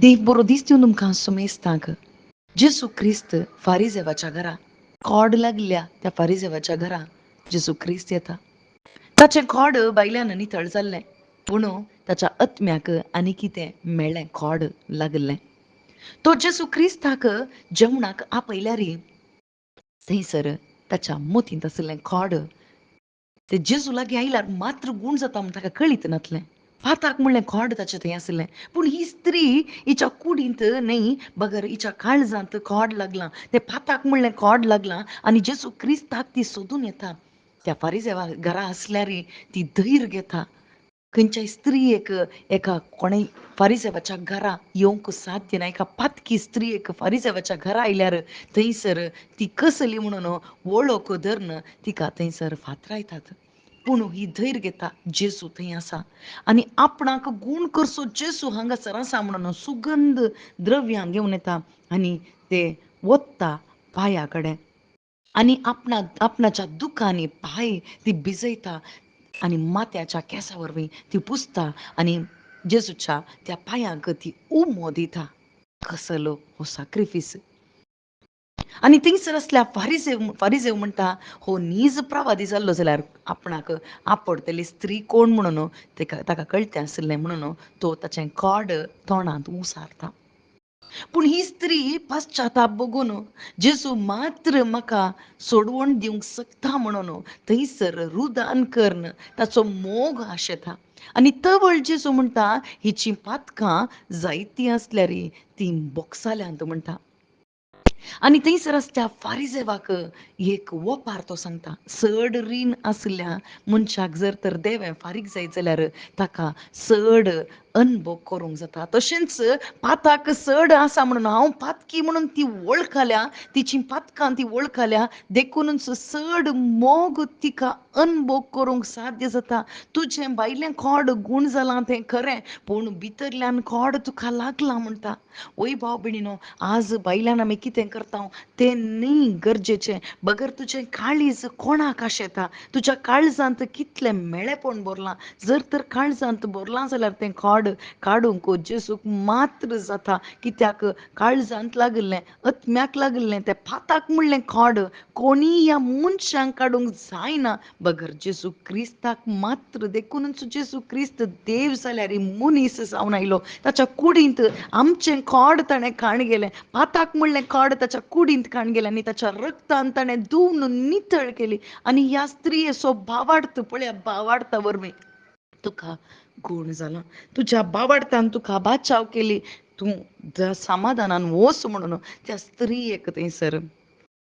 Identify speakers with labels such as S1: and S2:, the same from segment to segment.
S1: देव बरो दीस दिवन तुमकां सुमेस्ताक जेसू क्रिस्त फारिजेवाच्या घरा खोड लागल्या त्या फारिजेवाच्या घरा जेसू क्रिस्त येता. ताचें खोड बायल्यान नितळ जाल्लें पूण ताच्या आत्म्याक आनी कितें मेळ्ळें खोड लागलें. तो जेसू क्रिस्ताक जेवणाक आपयल्यार थंयसर ताच्या मोतींत आसलें खोड ते जेजू लागीं आयल्यार मात्र गूण जाता म्हण ताका कळीत नासलें. फाताक म्हणलें खोड ताचें थंय आसलें. पूण ही स्त्री हिच्या कुडींत न्हय बगर हिच्या काळजांत खोड लागलां. ते फाताक म्हणलें खोड लागलां आनी जेजू क्रिस्ताक ती सोदून येता. त्या फारिजेवा घरा आसल्यार ती धैर्य घेता. खंयच्याय स्त्रियेक एका कोणेय फारिजेवाच्या घरा येवंक साध्य ना. एका पातकी स्त्रियेक फारिजेवाच्या घरा आयल्यार थंयसर ती कसली म्हणून वळख धरन तिका थंयसर फातरायतात. पूण ही धैर्य घेता जेजू थंय आसा आनी आपणाक गूण करसो जेजू हांगासर आसा म्हणून सुगंध द्रव्यां घेवन येता आनी ते वत्ता पांया कडेन आनी आपणाच्या दुखांनी पांय ती भिजयता आनी माथ्याच्या केंसा वरवीं ती पुसता आनी जेजूच्या त्या पांयांक ती उमो दिता. कसलो हो सॅक्रिफीस. आनी थिंगसर असल्या फारिजेव म्हणटा हो नीज प्रवादी जाल्लो जाल्यार आपणाक आपडटली स्त्री कोण म्हणून ताका कळटें आसलें म्हणून तो ताचें खोड तोंडांत उसारता. पूण ही स्त्री पाश्चाताप बघून जेजू मात्र म्हाका सोडवण दिवंक शकता म्हणून थंयसर रुदान करन ताचो मोग आशेता. आनी तवळ जेजू म्हणटा हिचीं पातकां जायतीं आसल्यार तीं बोगसाल्यांत म्हणटा. आनी थंयसर आसल्या फारिजेवाक एक वपार तो सांगता. चड रीण आसल्या मनशाक जर तर देवें फारीक जायत जाल्यार ताका चड अनभव करूंक जाता. तशेंच पाताक चड आसा म्हणून हांव पातकी म्हणून ती वळखल्या तिचीं पातकां ती वळखल्या देखूनच चड मोग तिका अनभव करूंक साध्य जाता. तुजें भायलें खोड गूण जालां तें खरें पूण भितरल्यान खोड तुका लागलां म्हणटा. वय भाव भयणीनो, आज बायल्यान आमी कितें करता तें न्ही गरजेचें. बगर तुजें काळीज कोणाक आशेता, तुज्या काळजांत कितलें मेळेपण भरलां. जर तर काळजांत भरलां जाल्यार तें खोड काडूंक जेजूक मात्र जाता. कित्याक काळजांत लागलें आत्म्याक लागलें तें फाताक म्हणलें खोड कोणीय ह्या मनशांक काडूंक जायना बगर जेजू क्रिस्ताक मात्र. देखूनच जेजू क्रिस्त देव जाल्यार मनीस जावन आयलो. ताच्या कुडींत आमचें खोड ताणें काण गेलें. पाताक म्हणलें खोड ताच्या कुडींत काण गेलें आनी ताच्या रगतान ताणें धुवन नितळ केली. आनी ह्या स्त्रियेचो भावार्थ पळया, भावार्था वरवीं तुका गूण जालां. तुज्या भावार्थान तुका बाचाव केली. तूं समाधानान वच म्हणून त्या स्त्रियेक थंयसर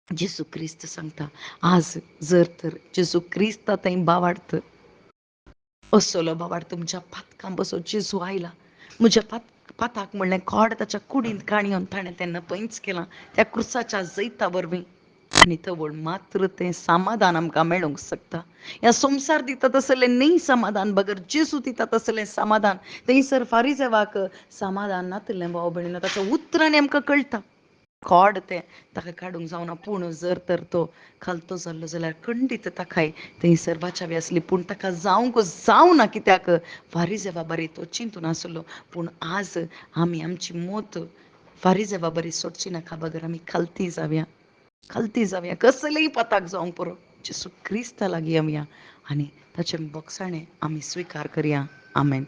S1: जेजू क्रिस्त सांगता. आज जर तर जेजू क्रिस्ता थंय भावार्थ असलो भावार्थ तुमच्या पातकां बसो जेजू आयला. म्हज्या पाताक म्हणलें खोड ताच्या कुडींत काणयोन ताणें तेन्ना पयस केलां त्या क्रुसाच्या जैता वरवीं आनी थवळ मात्र तें समाधान आमकां मेळूंक शकता. ह्या संवसार दिता तसलें न्ही समाधान बगर जेजू दिता तसलें समाधान. थंयसर फारिजेवाक समाधान नासलें भाव भयणीनो. ताच्या उतरांनी आमकां कळटा खोड तें ताका काडूंक जावना. पूण जर तर तो खालतो जाल्लो जाल्यार खंडीत ताकाय थंयसर बाचावी आसली. पूण ताका जावंक जावना कित्याक फारिजेवा बरी तो चिंतून आसलो. पूण आज आमी आमची मोत फारिजेवा बरी सोडची नाका बगर आमी खालती जावया कसलेय पाताक जावंक पुरो जेजू क्रिस्ता लागीं आमया आनी ताचें बोगसाणें आमी स्विकार करया. आमेन.